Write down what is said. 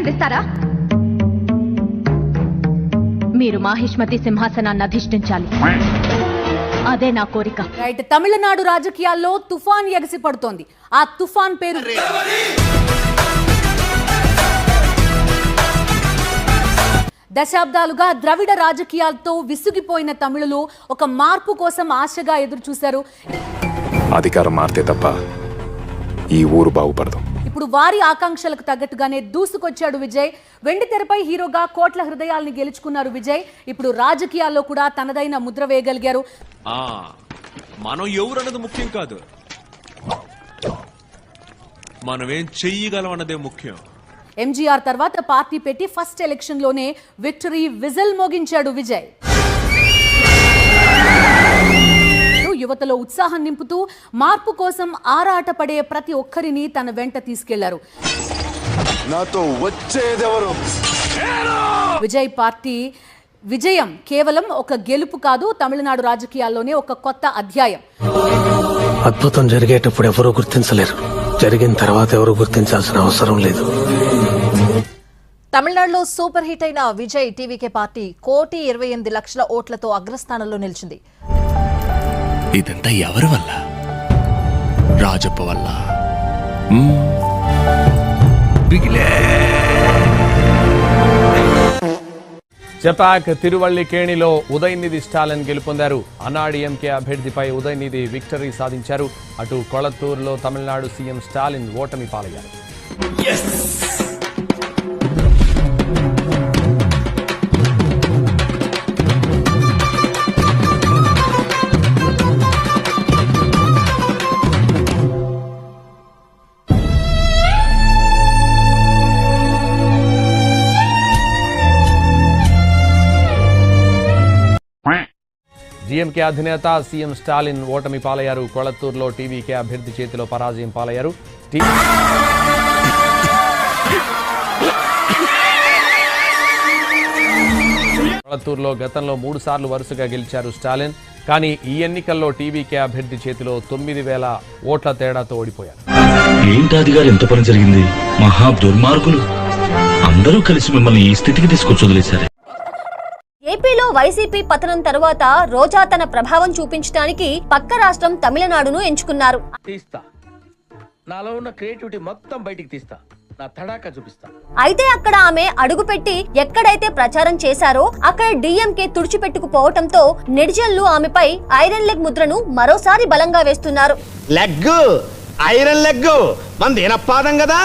ధైర్యం తెస్తారా? మీరు మాహిష్మతి సింహాసనాన్ని అధిష్ఠించాలి, అదే నా కోరిక. రైట్. తమిళనాడు రాజకీయాల్లో తుఫాన్ ఎగసి పడుతోంది. ఆ తుఫాన్ పేరు దశాబ్దాలుగా ద్రవిడ రాజకీయాలతో విసిగిపోయిన తమిళులు ఒక మార్పు కోసం ఆశగా ఎదురు చూశారు. అధికారం మారితే తప్ప ఈ ఊరు బాగుపడదు. ఇప్పుడు వారి ఆకాంక్షలకు తగ్గట్టుగానే దూసుకొచ్చాడు విజయ్. వెండి తెరపై హీరోగా కోట్ల హృదయాల్ని గెలుచుకున్నారు విజయ్. ఇప్పుడు రాజకీయాల్లో కూడా తనదైన ముద్ర వేయగలిగారు. మనం ఎవరన్నది ముఖ్యం కాదు, మనం ఏం చెయ్యగలం అన్నదే ముఖ్యం. ఎంజీఆర్ తర్వాత పార్టీ పెట్టి ఫస్ట్ ఎలక్షన్ లోనే విక్టరీ విజిల్ మోగించాడు విజయ్. యువతలో ఉత్సాహం నింపుతూ మార్పు కోసం ఆరాటపడే ప్రతి ఒక్కరిని తన వెంట తీసుకెళ్లారు. నాతో వచ్చేదెవరు? విజయ్ పార్టీ విజయం కేవలం ఒక గెలుపు కాదు, తమిళనాడు రాజకీయాల్లోనే ఒక కొత్త అధ్యాయం. అద్భుతం జరిగేటప్పుడు ఎవరూ గుర్తించలేరు, జరిగిన తర్వాత ఎవరు గుర్తించాల్సిన అవసరం లేదు. తమిళనాడులో సూపర్ హిట్ అయిన విజయ్ టీవీకే పార్టీ 1,28,00,000 ఓట్లతో అగ్రస్థానంలో నిలిచింది. ఇదంతా ఎవరి వల్ల? రాజప్ప వల్ల. జపాక్ తిరువల్లికేణిలో ఉదయనిధి స్టాలిన్ గెలుపొందారు. అన్నాడీఎంకే అభ్యర్థిపై ఉదయనిధి విక్టరీ సాధించారు. అటు కొళత్తూరులో తమిళనాడు సీఎం స్టాలిన్ ఓటమి పాలయ్యారు. డీఎంకే అధినేత సీఎం స్టాలిన్ ఓటమి పాలయ్యారు. కొళత్తూరులో టీవీకే అభ్యర్థి చేతిలో పరాజయం పాలయ్యారు. కొళత్తూరులో గతంలో 3 సార్లు వరుసగా గెలిచారు స్టాలిన్. కానీ ఈ ఎన్నికల్లో టీవీకే అభ్యర్థి చేతిలో 9,000 ఓట్ల తేడాతో ఓడిపోయారు. ఏంటాది గారు ఎంత పని జరిగింది? మహా దుర్మార్గులు అందరూ కలిసి మిమ్మల్ని ఈ స్థితికి తీసుకొచ్చి వదిలేశారు. ఏపీలో వైసీపీ పతనం తరువాత రోజా తన ప్రభావం చూపించడానికి పక్క రాష్ట్రం తమిళనాడును ఎంచుకున్నారు. నాలో ఉన్న క్రియేటివిటీ మొత్తం బయటికి తీస్తా, నా తడాకా చూపిస్తా. అయితే అక్కడ ఆమె అడుగుపెట్టి ఎక్కడైతే ప్రచారం చేశారో అక్కడ డీఎంకే తుడిచిపెట్టుకుపోవటంతో నెటిజన్లు ఆమెపై ఐరన్ లెగ్ ముద్రను మరోసారి బలంగా వేస్తున్నారు. లెగ్ ఐరన్ లెగ్ మందేనప్పాదం కదా,